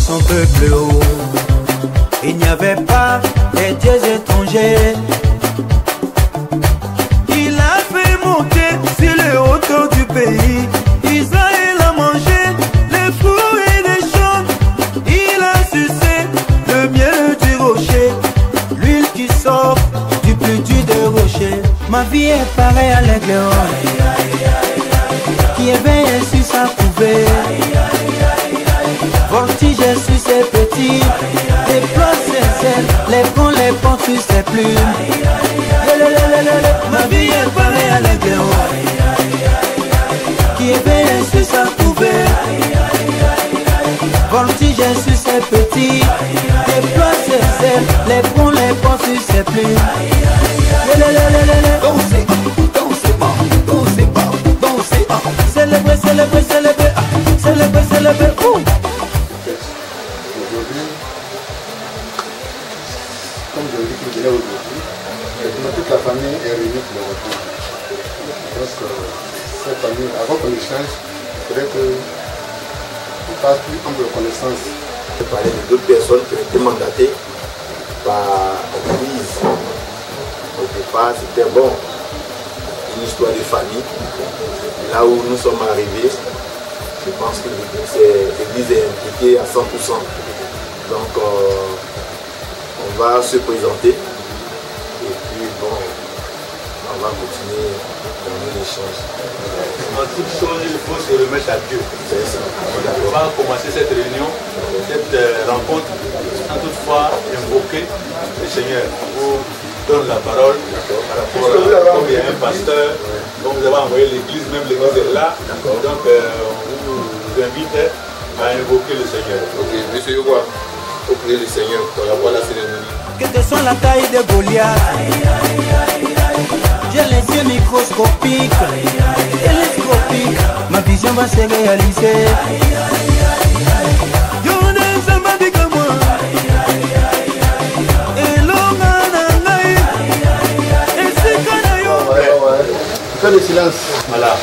son peuple haut. Il n'y avait pas des dieux étrangers. Il a fait monter sur les hauteurs du pays. Israël a mangé les fruits des champs. Il a sucé le miel du rocher, l'huile qui sort du plus dur des rochers. Ma vie est pareille à l'aigle qui éveille sur sa couvée. Voltige sur ses petits, déploie ses ailes, les prend sur ses plumes. Ma vie est pareille à l'aigle qui éveille sur sa couvée. Voltige sur ses petits, déploie ses ailes, les prend sur ses plumes. Dansez, dansez, dansez, dansez, célébrez, célébrez, célébrez, célébrez, célébrez. Comme je l'ai dit que je l'ai aujourd'hui, toute la famille est réunie pour le retour. Donc, cette famille, avant qu'on échange, il faudrait qu'on fasse plus ample connaissance. Je parlais de d'autres personnes qui ont été mandatées par l'Église. Au départ, c'était bon, une histoire de famille. Et là où nous sommes arrivés, je pense que l'Église est impliquée à 100%. Donc, on va se présenter et puis bon, on va continuer dans l'échange. En toute chose, il faut se remettre à Dieu. On va commencer cette réunion, cette rencontre, sans toutefois invoquer le Seigneur. Vous donne la parole par rapport à comme il y a un pasteur, comme vous avez envoyé l'église, même l'église est là. Donc on vous invite à invoquer le Seigneur. Ok, monsieur Yoga, faut prier le Seigneur par rapport à la cérémonie. Que te soit la taille de Goliath, j'ai les yeux microscopiques, télescopiques, ma vision va se réaliser. Fais le silence. Voilà.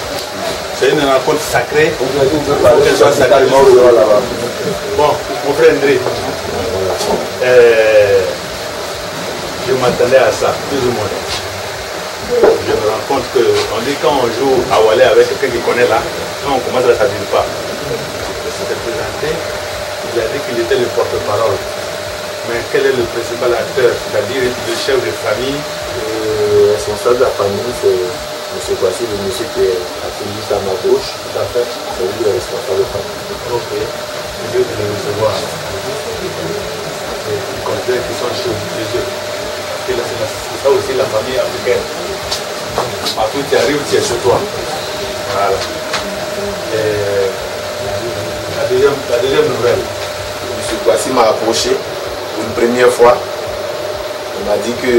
C'est une rencontre sacrée. Qu'elle soit sacrée. Bon, mon frère André, je m'attendais à ça, plus ou moins. Je me rends compte qu'on dit quand on joue à Wallet avec quelqu'un qui connaît là, quand on commence à s'habiller pas. Il s'était présenté, il a dit qu'il était le porte-parole. Mais quel est le principal acteur, c'est-à-dire le chef de famille? Le responsable de la famille, c'est M. Kwasi, le monsieur qui est assis juste à ma gauche. Tout à fait. C'est lui le responsable de la famille. Ok. Je veux le recevoir. Ils considèrent qu'ils sont chez eux. C'est ça aussi la famille africaine. Partout tu arrives, tu es chez toi. Voilà. Et la deuxième nouvelle. M. Kwasi m'a approché pour une première fois. Il m'a dit que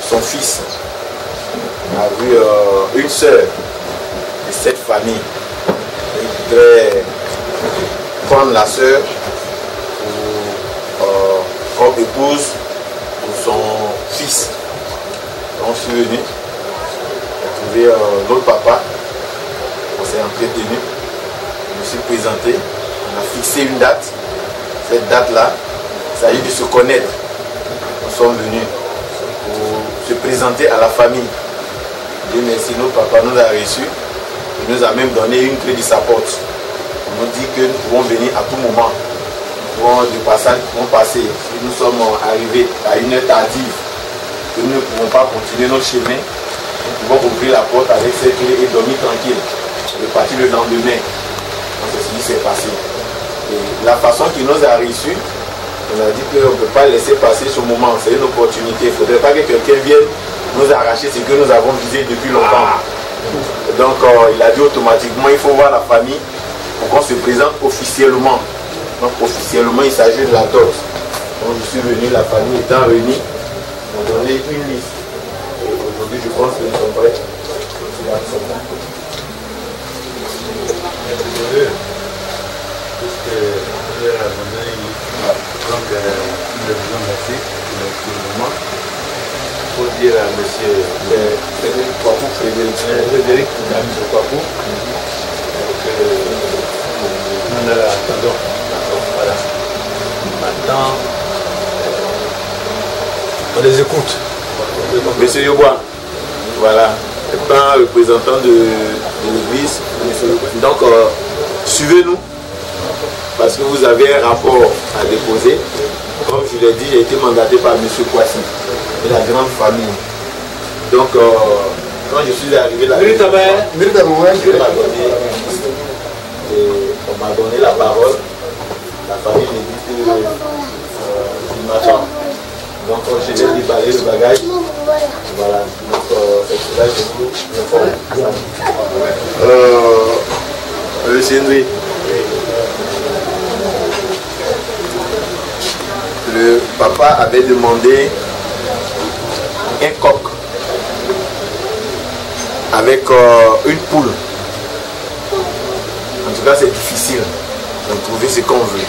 son fils a vu une sœur de cette famille. Il voudrait prendre la sœur comme épouse pour son fils. Donc je suis venu, j'ai trouvé notre papa, on s'est entretenu, je me suis présenté, on a fixé une date. Cette date-là, il s'agit de se connaître. Nous sommes venus pour se présenter à la famille. Dieu merci, notre papa nous a reçus. Il nous a même donné une clé de sa porte. On nous dit que nous pouvons venir à tout moment. Nous pouvons, de passage, nous pouvons passer. Si nous sommes arrivés à une heure tardive, que nous ne pouvons pas continuer notre chemin, nous pouvons ouvrir la porte avec cette clé et dormir tranquille. Et partir le lendemain. Donc c'est ce qui s'est passé. Et la façon qu'il nous a reçus, on a dit qu'on ne peut pas laisser passer ce moment. C'est une opportunité. Il ne faudrait pas que quelqu'un vienne nous arracher ce que nous avons visé depuis longtemps. Donc il a dit automatiquement, il faut voir la famille pour qu'on se présente officiellement. Donc officiellement, il s'agit de la dot. Donc je suis venu, la famille étant réunie, ils m'ont donné une liste. Et aujourd'hui, je pense que nous sommes prêts. Puisque nous avons donné une liste. Donc nous devons merci pour le moment. Il faut dire à monsieur Frédéric Kwapou, Frédéric, à M. Kwapou. Donc nous attendons. Voilà. Maintenant, on les écoute. Monsieur Yobois, voilà, étant représentant de l'église, donc suivez-nous, parce que vous avez un rapport à déposer. Comme je l'ai dit, j'ai été mandaté par monsieur Kwasi et la grande famille. Donc, quand je suis arrivé là, on m'a donné la parole. La famille m'a dit que il m'attend. Donc, je l'ai dit balayer le bagage. Voilà. Donc, c'est cela que je vous informe. Monsieur Ndri, le papa avait demandé un coq avec une poule. En tout cas, c'est difficile de trouver ce qu'on veut.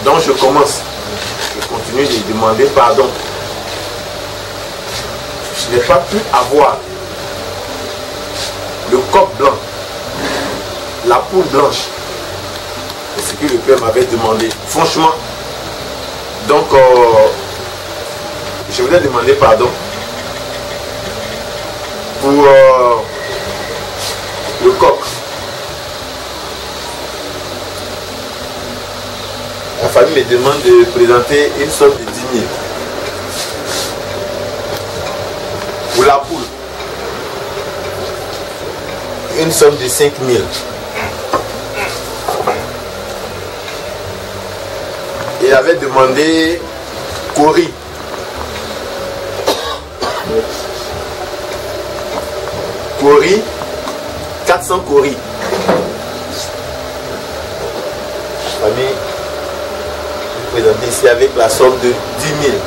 Donc, je commence. Je continue de demander pardon. Je n'ai pas pu avoir le coq blanc, la poule blanche. C'est ce que le père m'avait demandé. Franchement. Donc, je voulais demander pardon pour le coq. La famille me demande de présenter une somme de 10 000. Pour la poule, une somme de 5 000. Il avait demandé Cori. Cori, 400 Cori. La famille présentée ici avec la somme de 10 000.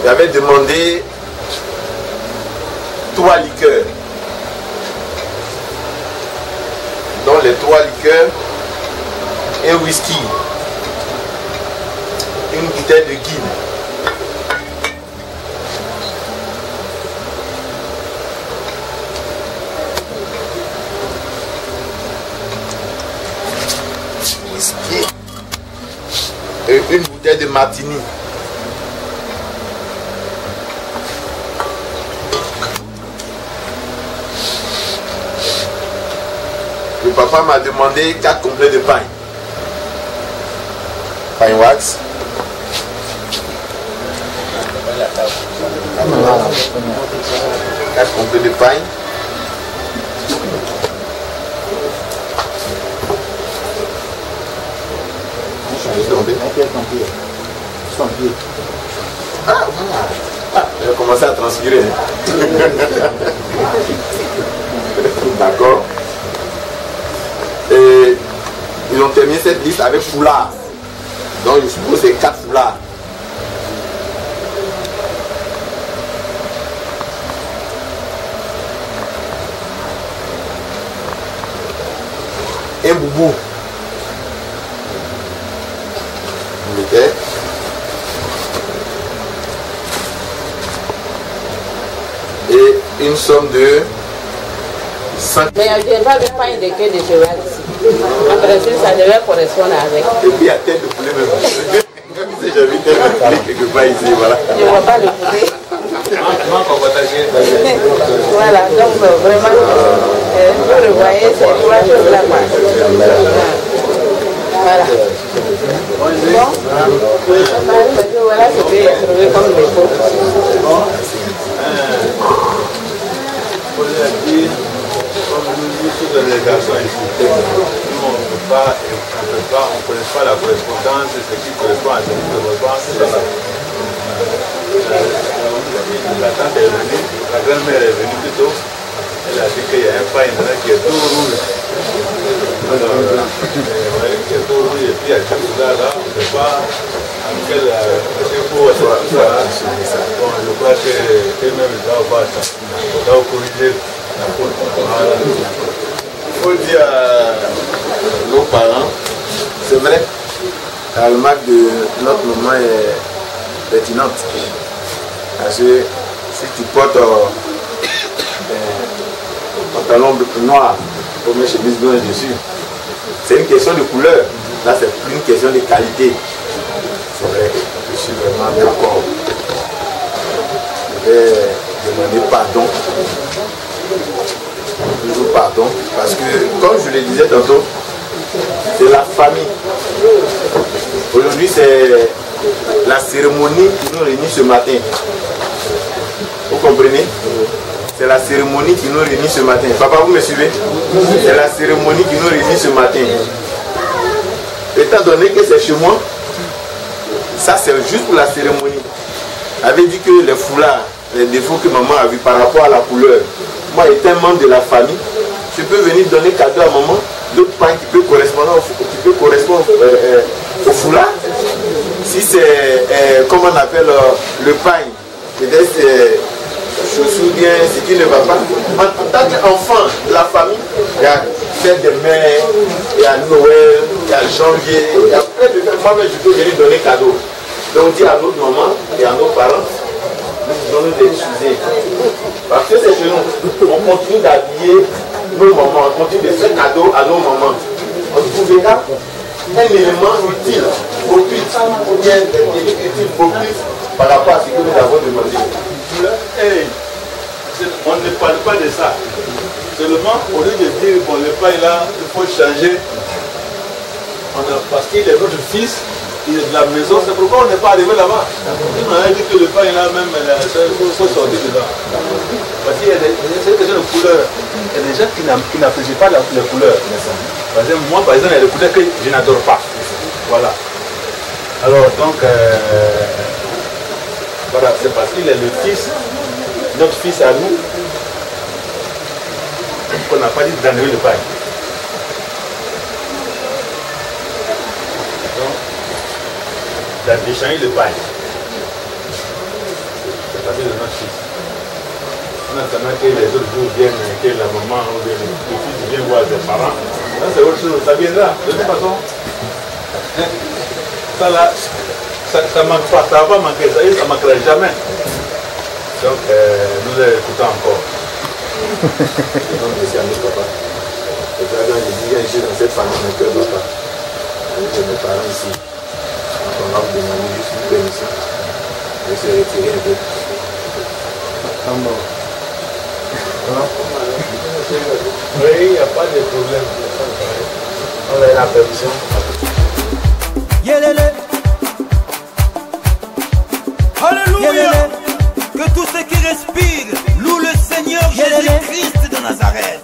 Il avait demandé 3 liqueurs. Dans les 3 liqueurs, un whisky, une bouteille de guide. Whisky et une bouteille de martini. Le papa m'a demandé 4 complets de pain. Pain wax. 4 complets de pain. Ah, j'ai commencé à transpirer. D'accord. Et ils ont terminé cette liste avec foulard. Donc je suppose que c'est 4 foulards. Un boubou. Okay. Et une somme de 5. Mais il n'y a pas de pain de queue de cheval ici. En principe, ça devait correspondre avec. Et puis il y a tête de poulet même. Si j'ai vu tête de poulet quelque part ici, voilà. Je ne vois pas le poulet. Voilà, donc vraiment, vous le voyez, c'est 3 choses là. Voilà. Bon, voilà ce que j'ai trouvé comme dépôt. Les garçons ici, nous on ne connaît pas la correspondance, ce qui correspond à ce qui ne correspond pas. La tante est venue, la grand-mère est venue plutôt, elle a dit qu'il y a un pain qui est tout rouge. Qui est tout rouge et puis il y a tout là, on ne sait pas à quel faut tout ça. Bon, je crois qu'elle-même doit corriger la faute. Il faut dire à nos parents, c'est vrai, la remarque de notre maman est pertinente. Parce que si tu portes un pantalon noir, pour mettre chemise blanche dessus, c'est une question de couleur. Là, c'est plus une question de qualité. C'est vrai, je suis vraiment d'accord. Je vais demander pardon. Toujours pardon. Parce que, comme je le disais tantôt, c'est la famille. Aujourd'hui, c'est la cérémonie qui nous réunit ce matin. Vous comprenez? C'est la cérémonie qui nous réunit ce matin. Papa, vous me suivez? C'est la cérémonie qui nous réunit ce matin. Étant donné que c'est chez moi, ça c'est juste pour la cérémonie. Avait dit que les foulards, les défauts que maman a vu par rapport à la couleur, moi étant un membre de la famille, je peux venir donner cadeau à maman, d'autres pains qui peut correspondre au foulard. Si c'est, comment on appelle le pain, peut-être c'est chaussures bien, ce qui ne va pas. En tant qu'enfant de la famille, il y a fête de mai, il y a Noël, il y a janvier, il y a plein de fêtes. Moi-même, je peux venir donner cadeau. Donc, on dit à notre maman et à nos parents, nous donnons des excuser. Parce que c'est chez nous. On continue d'habiller nos mamans, on continue de faire cadeau à nos mamans. On trouvera un élément utile, au plus, ou bien utile au plus par rapport à ce que nous avons demandé. Hey, on ne parle pas de ça. Seulement, au lieu de dire, bon, le pain là, il faut changer. Parce qu'il est notre fils, il est de la maison, c'est pourquoi on n'est pas arrivé là-bas. On a dit que le pain là, même, il faut sortir dedans. Parce qu'il y a des questions de couleur. Il y a des gens qui n'apprécient pas les couleurs. Par exemple, moi, par exemple, il y a des couleurs que je n'adore pas. Voilà. Alors, donc, voilà, c'est parce qu'il est le fils, notre fils à nous, qu'on n'a pas dit d'enlever le pain. Donc, d'échanger le pain. C'est parce que c'est notre fils. En attendant que les autres jours viennent, que la maman ou le fils vienne voir ses parents, là c'est autre chose, ça viendra. De toute façon, ça là, ça manque pas, ça va pas manquer, ça ne manquera jamais. Donc, nous l'écoutons encore. Donc, merci à nos papas. Et puis, quand je dis, j'ai dans cette famille, mon cœur papa. J'ai mes parents ici. Donc, on va vous demander juste une permission. Je vais se retirer un peu. Oui, il n'y a pas de problème. On a la permission. Yélélé. Alléluia. Que tous ceux qui respirent louent le Seigneur Jésus-Christ de Nazareth.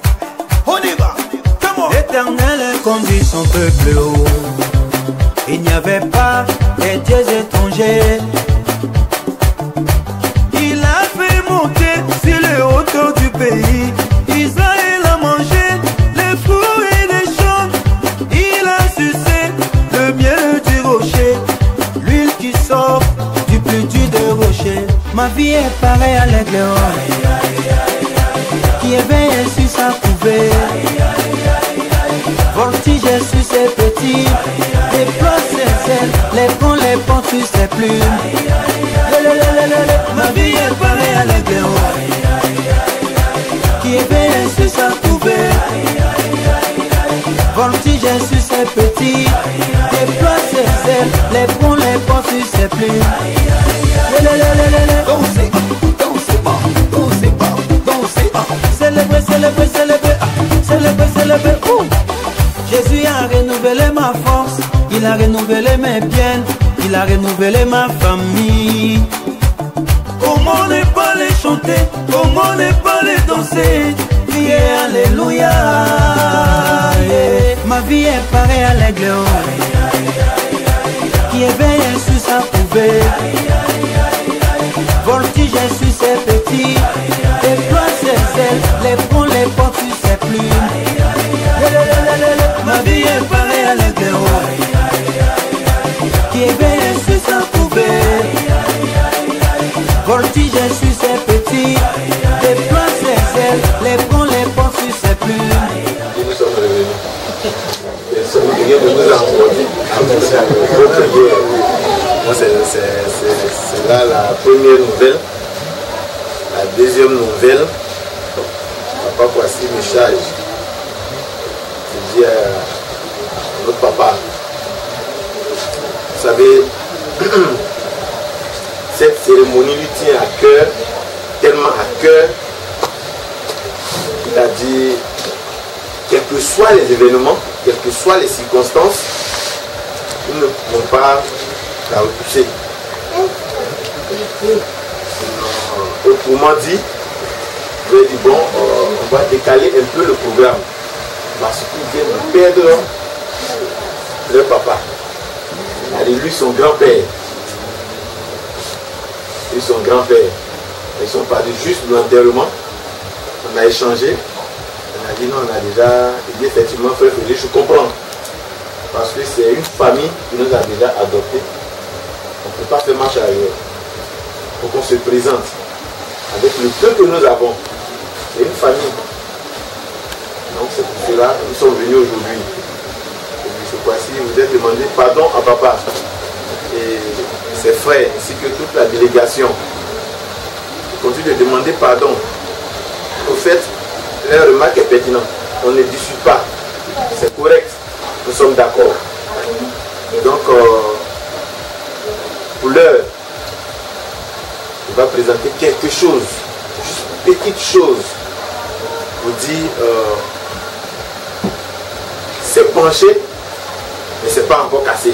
On y va. L'Éternel conduit son peuple haut. Il n'y avait pas des dieux étrangers. Il a fait monter sur les hauteurs du pays. Israël a mangé les fruits des champs. Il a sucé le miel du rocher, l'huile qui sort du plus dur des rochers. Ma vie est pareille à l'aigle qui éveille sur sa couvée. Voltige sur ses petits, déploie ses ailes, les ponts, les portes sur ses plumes. Ma vie est pareille à l'aigle qui éveille sur sa couvée. Voltige sur ses petits, déploie ses ailes, les ponts, les portes sur ses plumes. Dansez, dansez pas, dansez pas, dansez pas. Célébrez, célébrez, célébrez, célébrez, célébrez. Jésus a renouvelé ma force, il a renouvelé mes biens, il a renouvelé ma famille. Comment ne pas les chanter, comment ne pas les danser, crier Alléluia. Ma vie est pareille à l'aigle qui éveille sur sa couvée. Voltige sur ses petits, déploie ses ailes, les ponts, les portes sur ses plumes. Ma vie est pareille à l'aigle qui éveille sur sa couvée. Voltige sur ses petits, déploie ses ailes, les ponts, les portes sur ses plumes. Nous sommes revenus. Et ce que vient de nous envoyer à votre guerre. C'est là la première nouvelle. La deuxième nouvelle, Papa Kwasi me charge. Je dis à notre papa savez, cette cérémonie lui tient à cœur, tellement à cœur, il a dit, quels que soient les événements, quelles que soient les circonstances, nous ne pouvons pas la repousser. Autrement dit, je lui ai dit, bon, on va décaler un peu le programme. Parce qu'il vient de perdre leur papa. Allez, lui, son grand-père. Lui, son grand-père. Ils sont partis juste de l'enterrement. On a échangé. On a dit non, on a déjà. Il dit effectivement, frère Félix, je comprends. Parce que c'est une famille qui nous a déjà adoptés. On ne peut pas faire marche arrière. Il faut qu'on se présente avec le peu que nous avons. C'est une famille. Donc c'est pour cela que nous sommes venus aujourd'hui. Ce fois-ci, vous êtes demandé pardon à papa et ses frères, ainsi que toute la délégation. Je continue de demander pardon. Au fait, la remarque est pertinente. On ne discute pas. C'est correct. Nous sommes d'accord. Donc, pour l'heure, il va présenter quelque chose, juste une petite chose, pour dire c'est penché, mais c'est pas encore cassé.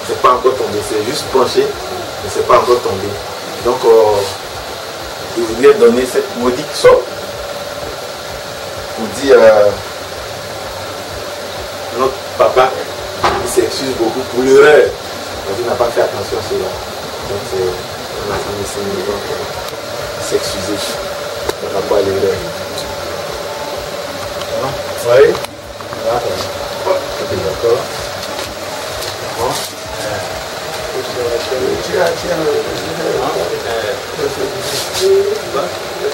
C'est pas encore tombé, c'est juste penché, mais c'est pas encore tombé. Donc, il voulait donner cette maudite somme pour dire notre papa, il s'excuse beaucoup pour l'erreur, parce qu'il n'a pas fait attention à cela. Donc, c'est un enfant de s'excuser par rapport à l'erreur. Oui. D'accord. Bon.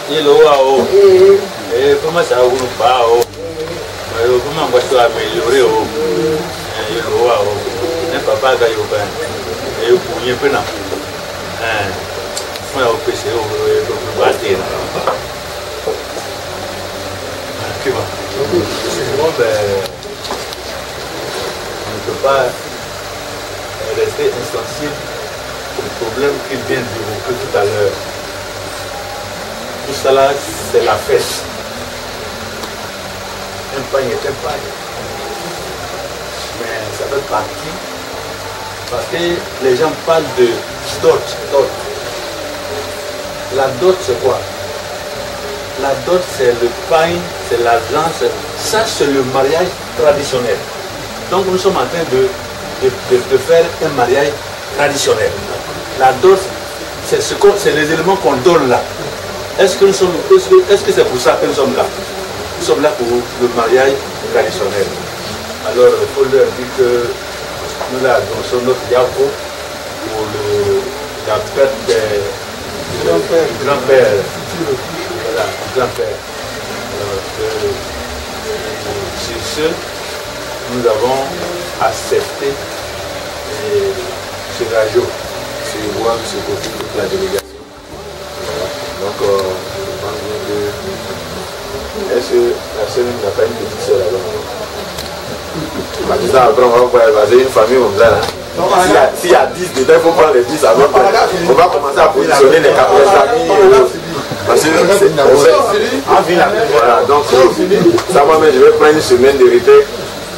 Il comment ça vous pas comment moi je améliorer il papa ga yo ben et pour y peu na moi au PC au battre bon, ben, on ne peut pas rester insensible au problème qu'il vient d'évoquer tout à l'heure. Tout cela, c'est la fête. Un pagne est un pagne. Mais ça fait partie. Parce que les gens parlent de dot. La dot, c'est quoi? La dot, c'est le pain, c'est l'argent, ça c'est le mariage traditionnel. Donc nous sommes en train de faire un mariage traditionnel. La dot, c'est les éléments qu'on donne là. Est-ce que c'est pour ça que nous sommes là? Nous sommes là pour le mariage traditionnel. Alors il faut leur dire que nous là, nous sommes notre diable pour la fête du grand-père. Voilà, grand-père. Sur ce, nous avons accepté ce rajo, ce voir ce côté de la délégation. Donc, je pense que est-ce que la sœur n'a pas une petite sœur là-bas? Après, on va voir une famille comme ça. S'il y a 10 dedans, il faut prendre les 10 avant. On va commencer à positionner les familles. Parce que voilà, donc ça moi-même je vais prendre une semaine de retrait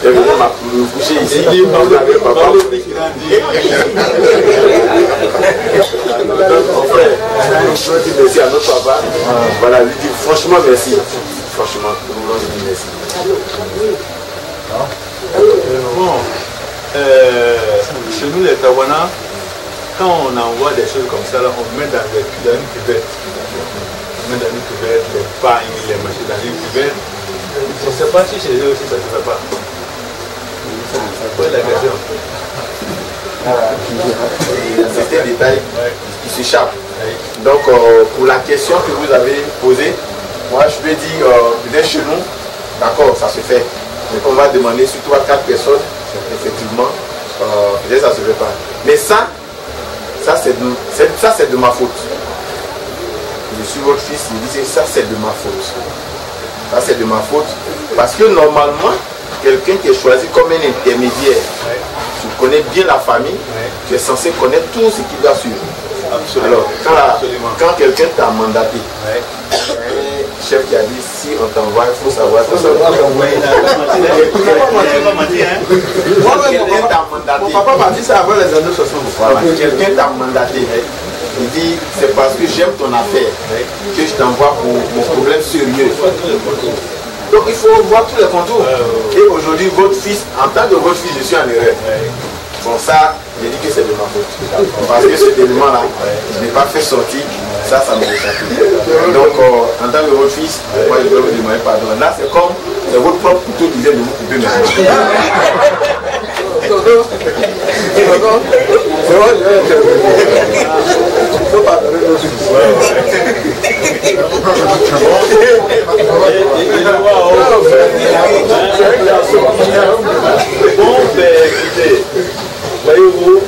et venir me coucher ici avec papa. Donc mon frère, je dis merci à notre papa. Voilà, lui dire franchement merci. Franchement, nous voulons lui dire merci. Bon, chez nous les Tawana, quand on envoie des choses comme ça, là, on met dans une cuvette. On met dans une cuvette les pagnes, les machines dans une cuvette. Je ne sais pas si chez eux aussi ça ne se fait pas. C'est la question. Il y a certains détails qui s'échappent. Donc, pour la question que vous avez posée, moi je vais dire, peut-être chez nous, d'accord, ça se fait. Mais on va demander sur 3 à 4 personnes, effectivement, peut-être ça ne se fait pas. Mais ça c'est de ma faute. Je suis votre fils, il dit ça c'est de ma faute. Ça c'est de ma faute. Parce que normalement, quelqu'un qui est choisi comme un intermédiaire tu connais bien la famille, tu es censé connaître tout ce qui doit suivre. Alors, quand quelqu'un t'a mandaté, chef qui a dit si on t'envoie, il faut savoir. Mon papa m'a dit ça avant les années 60. Voilà. Quelqu'un t'a mandaté. Il dit c'est parce que j'aime ton affaire que je t'envoie pour mon problème sérieux. Donc il faut voir tous les contours. Et aujourd'hui, votre fils, en tant que votre fils, je suis en erreur. Bon, ça, j'ai dit que c'est de ma faute. Parce que cet élément-là, je n'ai pas fait sortir, ça me échappe. Donc, en tant que votre fils, moi, je dois vous demander pardon. Là, c'est comme, c'est votre propre couteau qui vient de vous couper maintenant. Écoutez, voyez-vous,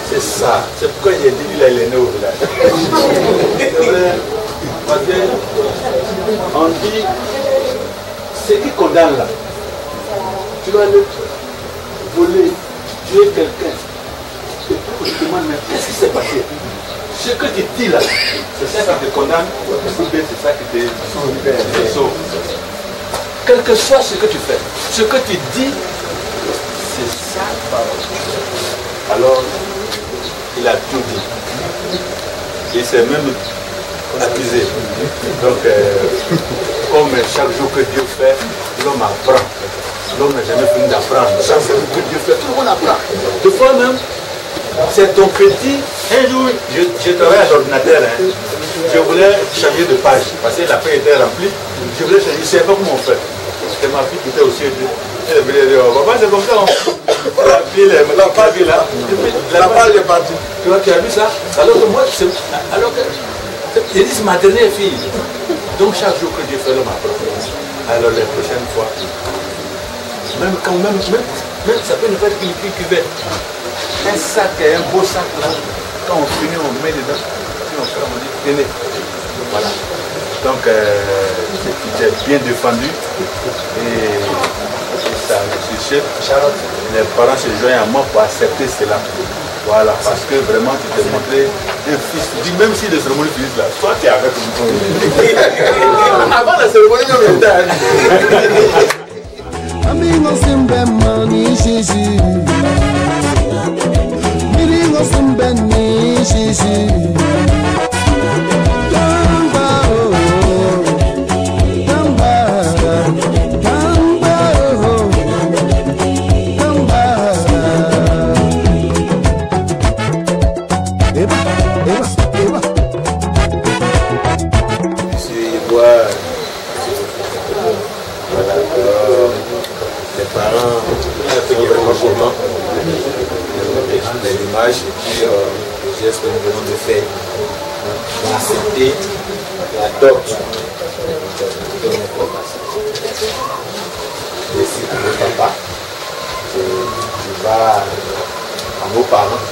c'est ça. C'est pourquoi il a dit qu'il est né au village. Parce qu'on dit, ce qui condamne là, tu dois le voler, tuer quelqu'un. Et puis je te demande, mais qu'est-ce qui s'est passé? Ce que tu dis là, c'est ça qui te condamne, ou bien c'est ça qui te sauve. Quel que soit ce que tu fais, ce que tu dis, c'est ça. Alors, il a tout dit. Il s'est même accusé. Donc, comme chaque jour que Dieu fait, l'homme apprend. L'homme n'a jamais fini d'apprendre. Chaque jour que Dieu fait, tout le monde apprend. Des fois même, c'est ton petit. Un jour, je travaillais à l'ordinateur. Je voulais changer de page parce que la page était remplie. Je voulais changer. Je ne savais pas comment on fait. C'était ma fille qui était aussi. Elle voulait dire, papa, c'est comme ça. On a appelé la page là. La page est partie. Tu vois, tu as vu ça? Alors que moi, alors que. J'ai dit, c'est ma dernière fille. Donc chaque jour que Dieu fait, l'homme apprend. Alors les prochaines fois, même quand même ça peut ne pas être qu'une cuvette. Un sac, un beau sac là, quand on finit, on met dedans. Puis on fait, on dit, tenez. Voilà. Donc, j'ai bien défendu. Et ça, M. Chef, les parents se joignent à moi pour accepter cela. Voilà, parce que vraiment, tu t'es montré un fils. Tu dis, même si les cérémonies finissent là, toi, tu es avec nous. Avant la cérémonie, on est Amigo simbe mani shishi, amigo simbe ni shishi. Gamba oh, gamba, gamba oh, gamba. Eba, eba, eba. Monsieur Yeboah, voilà. Les parents sont vraiment contents de l'image et puis le geste que nous venons de faire, d'accepter la dot de notre papa. Merci à nos papas, je vais à nos parents,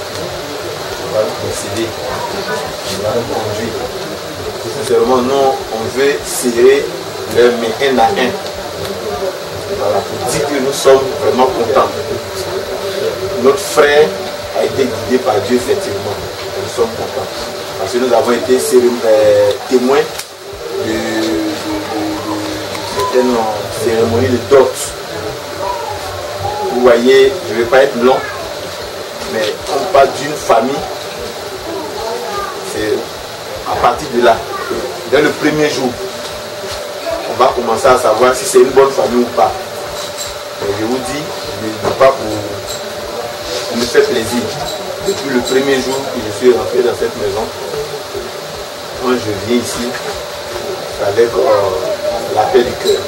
je vais nous considérer, je vais nous conduire. C'est vraiment nous, on veut serrer leurs mains un à un. Voilà, pour dire que nous sommes vraiment contents. Notre frère a été guidé par Dieu, effectivement. Nous sommes contents. Parce que nous avons été témoins de certaines cérémonies de dot. Vous voyez, je ne vais pas être long, mais on parle d'une famille. C'est à partir de là, dès le premier jour, on va commencer à savoir si c'est une bonne famille ou pas. Mais je vous dis, je ne dis pas pour me faire plaisir. Depuis le premier jour que je suis rentré dans cette maison, quand je viens ici, avec la paix du cœur,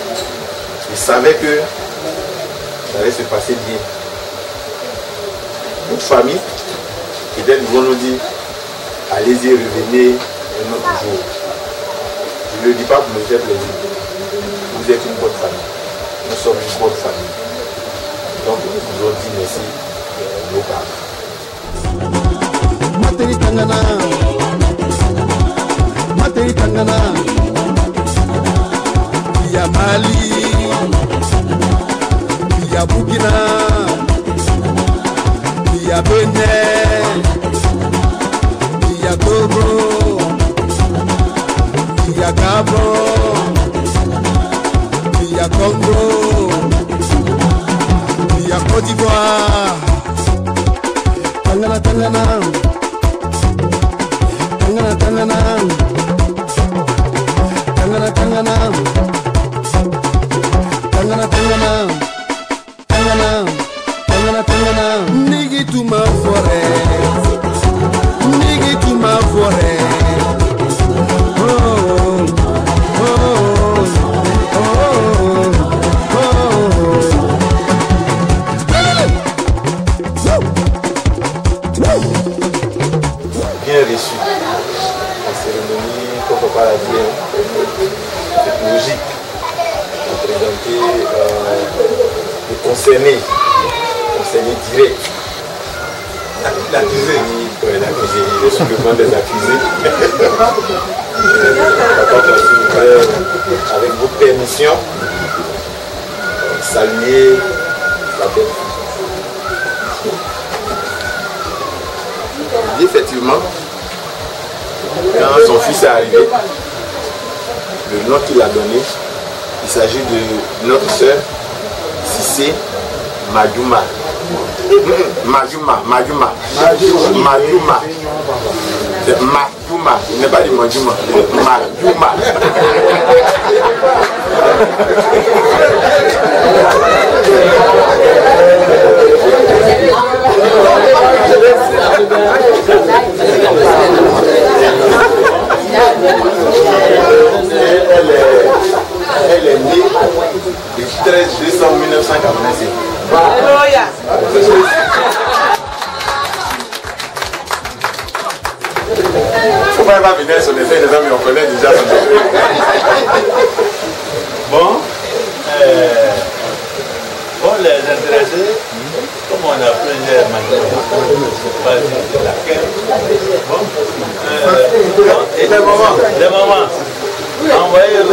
je savais que ça allait se passer bien. Notre famille, peut-être ils vont nous dire, allez-y, revenez un autre jour. Je ne le dis pas pour me faire plaisir. Vous êtes une bonne famille. Nous sommes une bonne famille. Donc nous vous dit merci nos parents. Materi Tangana, Materi Tangana, Via Mali, Via Burkina, Via Benin, via Togo, via Gabon, via Congo, via Côte d'Ivoire. Tangana, Tangana, Tangana, Tangana, Tangana, Tangana, Tangana, Tangana, Tangana, Tangana, Tangana, Nigi to my forehead, Nigi to my forehead. Oh, oh, oh, oh, Bien reçu. La cérémonie, comme papa l'a dit, c'est logique de présenter les concernés directs. L'accusé. Oui, l'accusé. Il est sur le banc des accusés. Papa voudrait, avec votre permission, saluer la belle fille. Effectivement, quand son fils est arrivé, le nom qu'il a donné, il s'agit de notre sœur Sissé Madjouma. Madjouma. C'est Madjouma. Il n'est pas du Madjouma. Madjouma. Elle est née le 13 décembre 1986. Faut pas venir son effet, les amis, on connaît déjà son effet. Bon, les intéressés, comme on a plusieurs manières, pas laquelle. Bon, et des moments. Envoyez le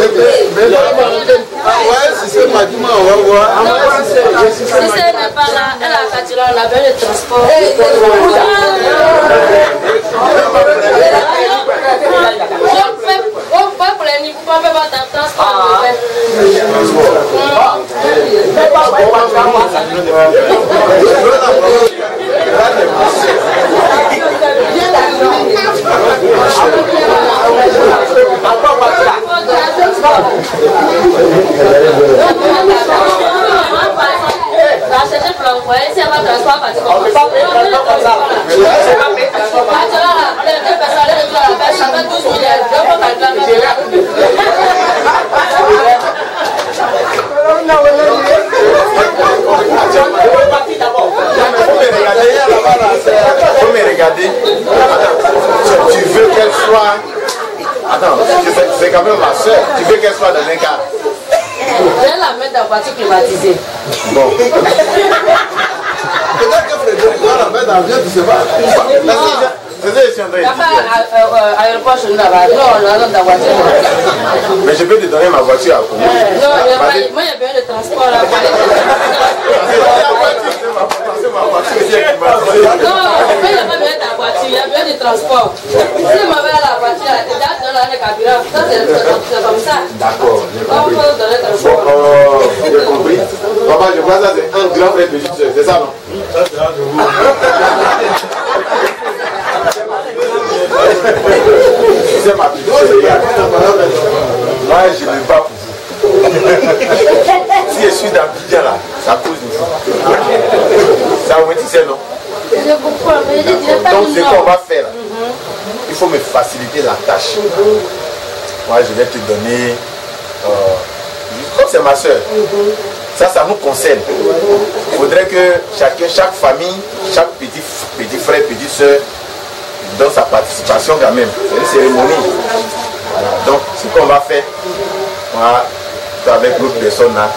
Si c'est Madjouma, on va voir. Si c'est n'est pas là, elle a Katila, on avait le transport. Pour les niveaux, on ne peut pas transport. Faut me regarder. Tu veux qu'elle soit. Attends, c'est quand même ma soeur. Tu veux qu'elle soit dans un car. Je vais la mettre dans la voiture climatisée. Bon. Peut-être que Frédéric va la mettre dans l'avion, tu sais pas. C'est ça que je suis en train de Il n'y a pas aéroport chez nous là-bas. Non, on a dans la voiture. Mais je peux te donner ma voiture à combien? Non, moi, il y a bien de transport là. Non, mais il n'y a pas bien de voiture, il y a bien de transport. Si je m'avais la voiture, elle était déjà dans le carburant. Ça, c'est comme ça. D'accord, j'ai On compris. peut donner le transport. J'ai compris. Papa, je vois ça, c'est un grand frère de Jésus, c'est ça, non? C'est ma petite sœur. Moi, je ne vais pas pour vous. Si je suis dans Bidja là, ça cause de vous. Ça vous dit c'est non? Je comprends, mais je dirais pas Donc, ce non. qu'on va faire, il faut me faciliter la tâche. Moi, je vais te donner. Comme c'est ma soeur, ça nous concerne. Il faudrait que chaque famille, chaque petit frère, petite soeur, donne sa participation quand même. C'est une cérémonie. Voilà. Donc, ce qu'on va faire, moi, avec l'autre personne là,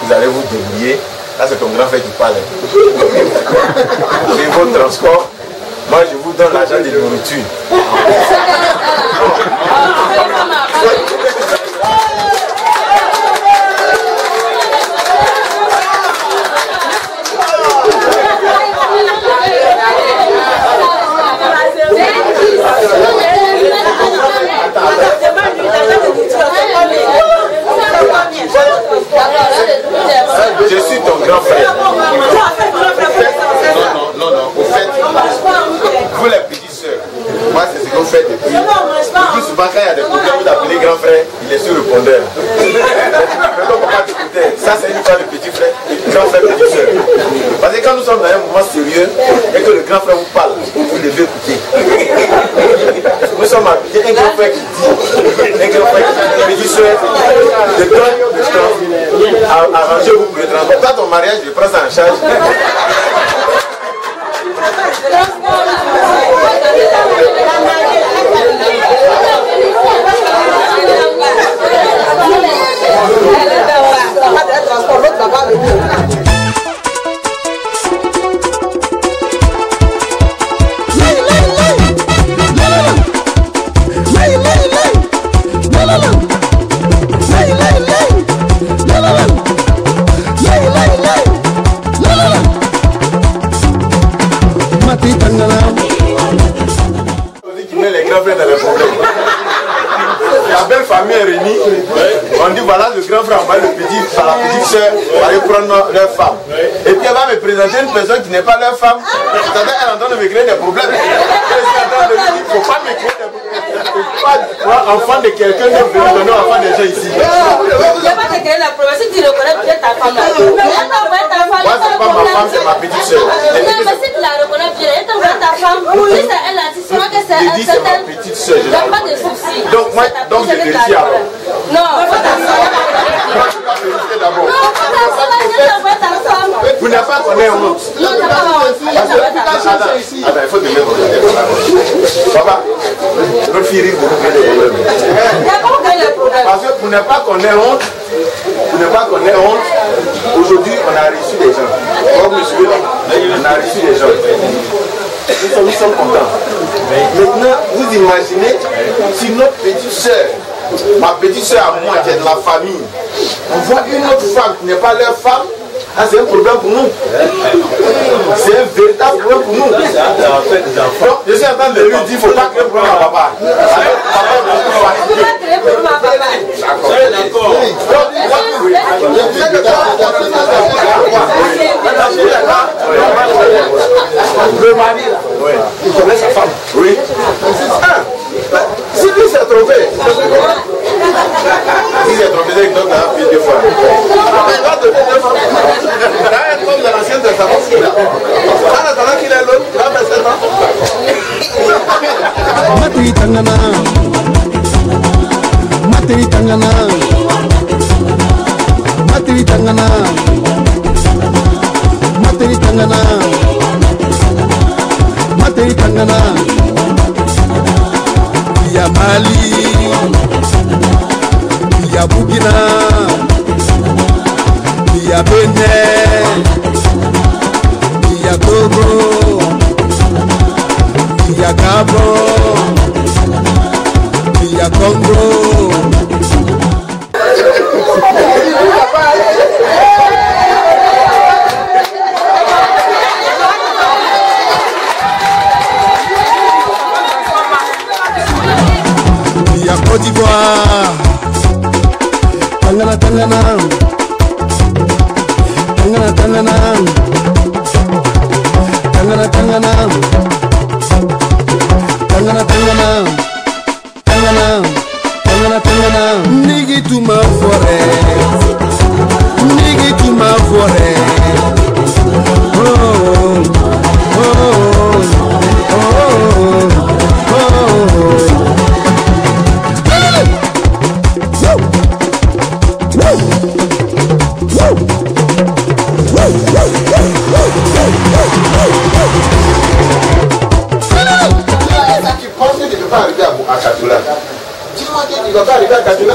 vous allez vous débrouiller. Là, c'est ton grand frère qui parle. Avec votre transport, moi, je vous donne l'argent de nourriture. suis ton grand frère. Non. Au fait, vous les petites sœurs, moi c'est ce que vous faites depuis. Le plus souvent quand il y a des problèmes, vous appelez grand frère, il est sur le répondeur. Mais on ne peut pas t'écouter. Ça c'est une fois le petit frère, grand frère, petite sœur. Parce que quand nous sommes dans un moment sérieux et que le grand frère vous parle, vous devez écouter. Nous sommes habitués, un grand frère qui dit, un grand frère qui dit, petite sœur, de temps, arrangez-vous pour le transport. Dans ton mariage, je prends ça en charge. La belle famille est réunie. On dit voilà le grand frère, on va le petit, par la petite soeur, on va aller prendre leur femme. Et puis elle va me présenter une personne qui n'est pas leur femme. C'est-à-dire elle est en train de me créer des problèmes. Elle est en train de me dire il ne faut pas me créer des problèmes. Il ne faut pas enfant de quelqu'un de venir donner enfant des gens ici. Il ne va pas te créer des problèmes. Si tu reconnais bien ta femme, moi c'est pas ma femme, c'est ma petite soeur. Non, mais si tu la reconnais bien, elle t'envoie ta femme. Si c'est elle là, tu sauras que c'est elle. C'est ma petite soeur. Il n'y a pas de souci. Donc je vérifie alors. Non, pas ta soeur. D'abord. Vous n'avez pas connu honte. Non, tu n'as pas honte. Attends, il faut te mettre au problème. Papa, notre fille risque de vous créer des problèmes. Parce que vous n'avez pas connu honte. Vous n'avez pas connu honte. Aujourd'hui, on a reçu des gens. Comme monsieur, on a reçu des gens. Nous sommes contents. Maintenant, vous imaginez si notre petite soeur, ma petite soeur à moi qui est de la famille, on voit une autre femme qui n'est pas leur femme, c'est un problème pour nous. C'est un véritable problème pour nous. Donc, je suis en train de lui dire qu'il ne faut pas créer problème à papa. Papa ne pas créer problème à papa. D'accord. Le mari là, il connaît sa femme. Oui. Si lui s'est trompé, il s'est trompé avec notre fille deux fois. Il va donner deux fois. Comme dans l'Ancien Testament, en attendant qu'il est l'autre, il va faire 7 ans. Matri Tangana, Matri Tangana, Matri Tangana, Matri Tangana, Matri Tangana, Via Mali, Via Burkina, Via Benin, Via Togo, Via Gabon, Via Congo. Via Côte d'Ivoire, Tangana, Tangana, Tangana, Tangana, Tangana, Tangana. Tangana, Tangana, Tangana, Tangana, Tangana. Nigga to my forehead, nigga to my forehead. Oh, oh, oh, arriver à Katoula. Dis-moi que tu ne vas pas arriver à Katoula.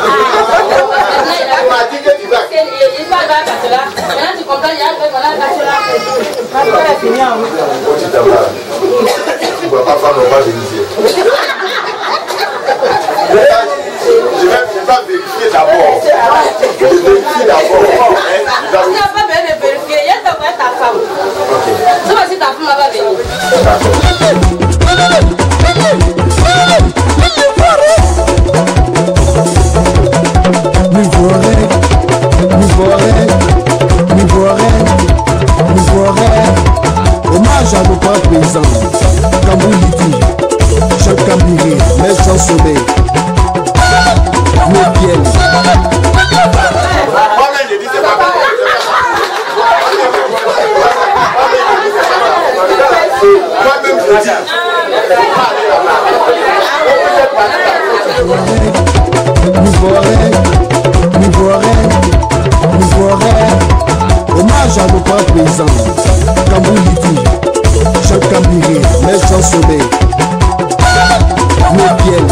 Il m'a dit que tu vas. Il va arriver à Katoula. Maintenant tu comprends, il y a à Katoula. Tu ne vas pas faire nos pas vérifier. Je vais vérifier d'abord. Je vérifie d'abord. Tu n'as pas besoin de vérifier. Il y a ta femme. Ok. C'est pas si ta femme va venir. D'accord. Mi voirai, paysan, Kambouliti, Jacques Kambiri, mes gens sauvés, mes pieds. Moi-même, je dis c'est pas bon. Moi-même, je dis. Hommage à nos grands paysans, Kambouliti, Jacques Kambiri, mes gens sauvés, mes pieds.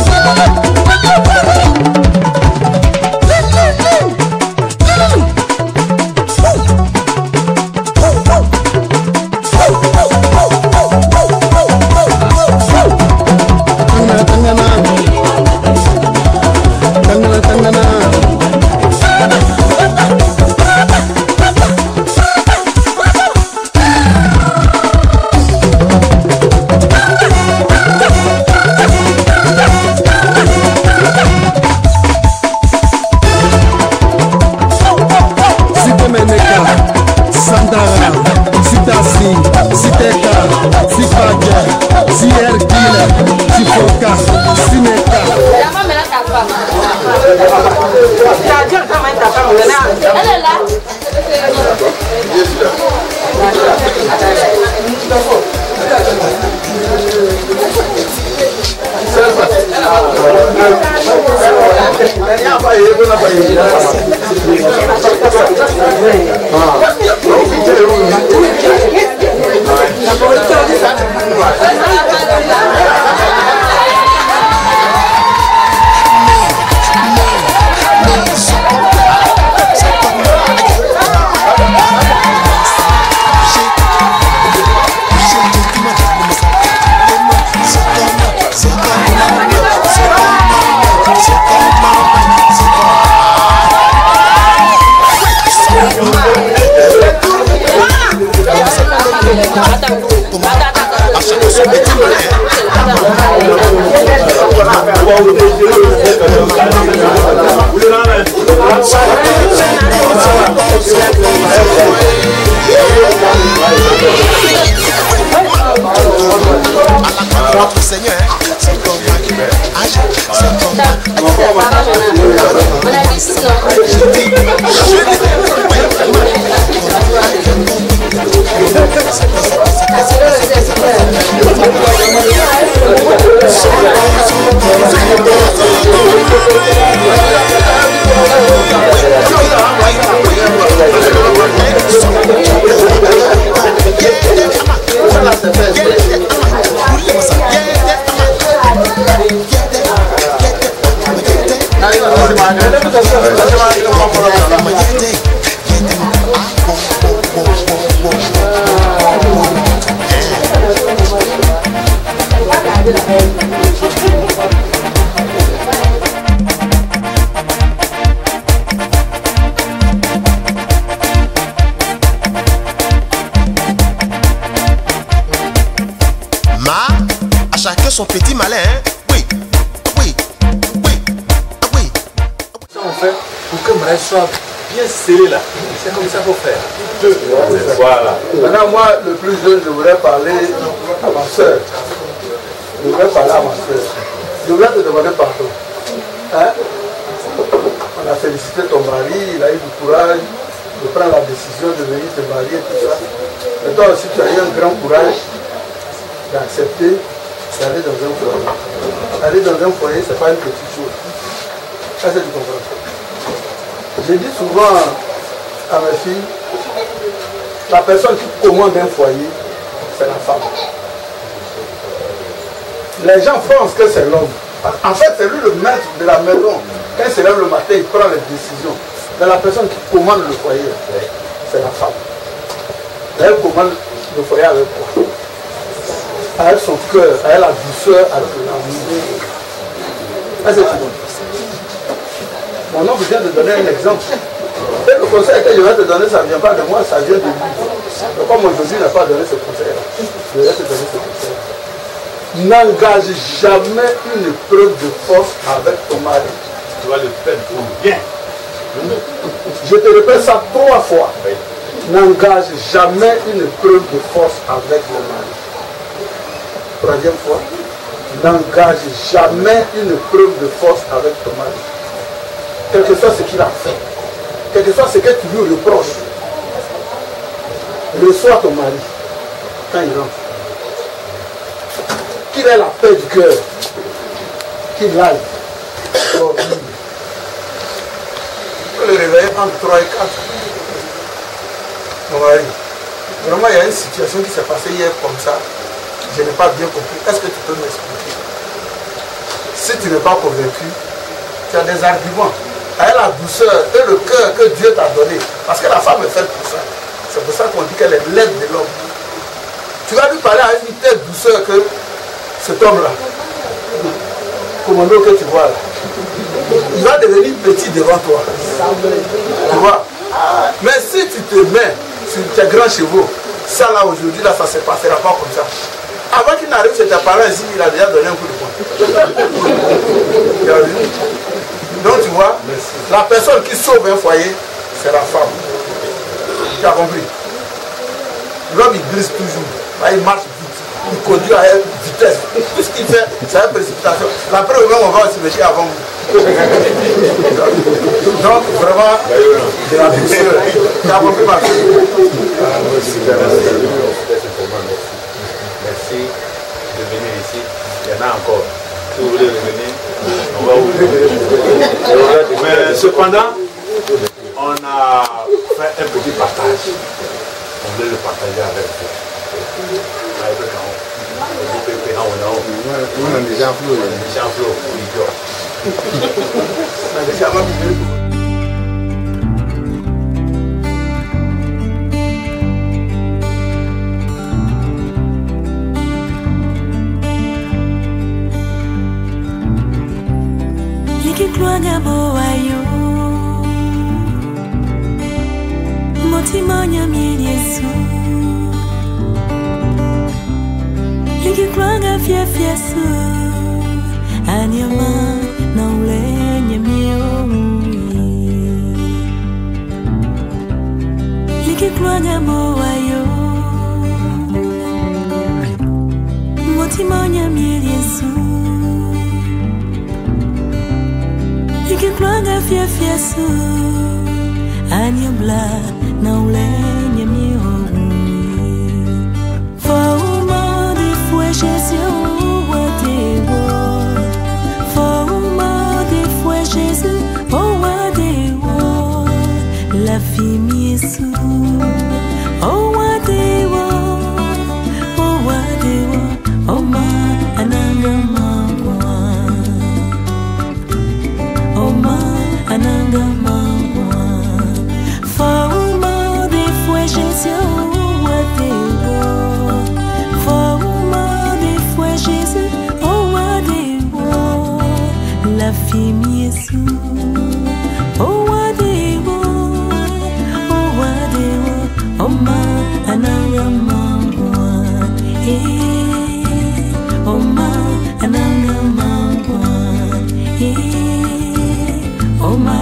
Elle est là. Notre Seigneur, c'est comme à chacun son petit malin, hein? Oui, oui, oui, oui. Ça on fait pour que Marais soit bien scellé là. C'est comme ça qu'il faut faire. Voilà. Maintenant, moi, le plus jeune, je voudrais parler à ma soeur. Je voudrais parler à ma soeur. Je voudrais te demander pardon. Hein? On a félicité ton mari, il a eu du courage de prendre la décision de venir te marier, tout ça. Mais toi aussi, tu as eu un grand courage d'accepter d'aller dans un foyer. Aller dans un foyer, ce n'est pas une petite chose. Ça, c'est du comprends. Je dis souvent à mes filles, la personne qui commande un foyer, c'est la femme. Les gens pensent que c'est l'homme. En fait, c'est lui le maître de la maison. Quand il se lève le matin, il prend les décisions. Mais la personne qui commande le foyer, c'est la femme. Elle commande le foyer avec quoi? Avec son cœur, avec la douceur, avec l'amour. Ça, c'est tout. Mon oncle vient de donner un exemple. Et le conseil que je vais te donner, ça ne vient pas de moi, ça vient de lui. Donc, comme aujourd'hui n'a pas donné ce conseil-là, je vais te donner ce conseil-là. N'engage jamais une épreuve de force avec ton mari. Tu vas le faire pour bien. Je te répète ça 3 fois. N'engage jamais une épreuve de force avec ton mari. Troisième fois, n'engage jamais une preuve de force avec ton mari. Quel que soit ce qu'il a fait, quel que soit ce que tu lui reproches, reçois ton mari quand il rentre. Qu'il ait la paix du cœur, qu'il aille dormir. Il faut le réveiller entre 3 et 4. Mon mari, vraiment il y a une situation qui s'est passée hier comme ça. Je n'ai pas bien compris. Est-ce que tu peux m'expliquer? Si tu n'es pas convaincu, tu as des arguments. Elle a la douceur et le cœur que Dieu t'a donné. Parce que la femme est faite pour ça. C'est pour ça qu'on dit qu'elle est l'aide de l'homme. Tu vas lui parler à une telle douceur que cet homme-là, commando que tu vois là, il va devenir petit devant toi. Tu vois? Mais si tu te mets sur tes grands chevaux, ça là aujourd'hui, là, ça ne se passera pas comme ça. Avant qu'il n'arrive chez tes parents ici, il a déjà donné un coup de poing. Donc tu vois, la personne qui sauve un foyer, c'est la femme. Tu as compris? L'homme il glisse toujours, là, il marche vite, il conduit à vitesse. Tout ce qu'il fait, c'est une précipitation. La preuve même, on va aussi métier avant vous. Donc vraiment, c'est la douceur. Tu as compris ma fille? Merci de venir ici. Il y en a encore. Si vous voulez revenir, on va ouvrir. Mais cependant, on a fait un petit partage. On voulait le partager avec vous. On est déjà en flot. Likikuanga boayo Motima nyami Yesu Likikuanga fiesu Anyama na ule nyami Likikuanga boayo Motima nyami Yesu Likikuanga fiesu Anyabla na ule nyami Forma de foi Jésus Wadewo Forma de foi Jésus Oh Wadewo La fille Yesu Oh Wadewo Oh Wadewo Oh ma ananga mangwa Oh ma ananga mangwa Forma de foi Jésus Wadewo Forma de foi Jésus Oh Wadewo La fille Yesu Oh Wadewo Oh Wadewo Oh ma ananga mangwa Oh ma ananga mangwa Oh ma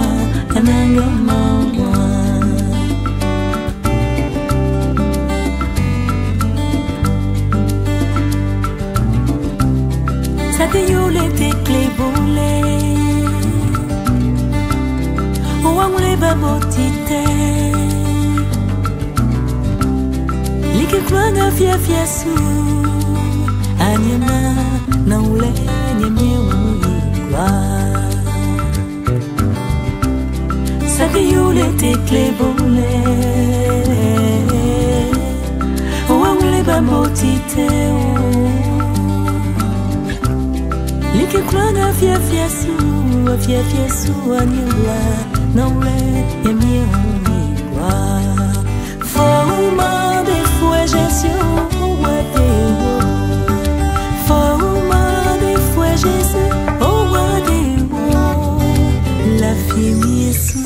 ananga mangwa Sate yule te klebole Oamule babotite Likikuanga fiesu Anyama na ule nyami uwa Sate yule te klebole Oamule babotite Likikuanga fiesu Anyama na ule nyami uwa Forma de foi Jésus Wadewo Forma de foi Jésus Oh Wadewo La fille Yesu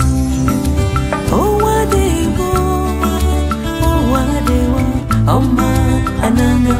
Oh Wadewo Oh Wadewo Oh ma ananga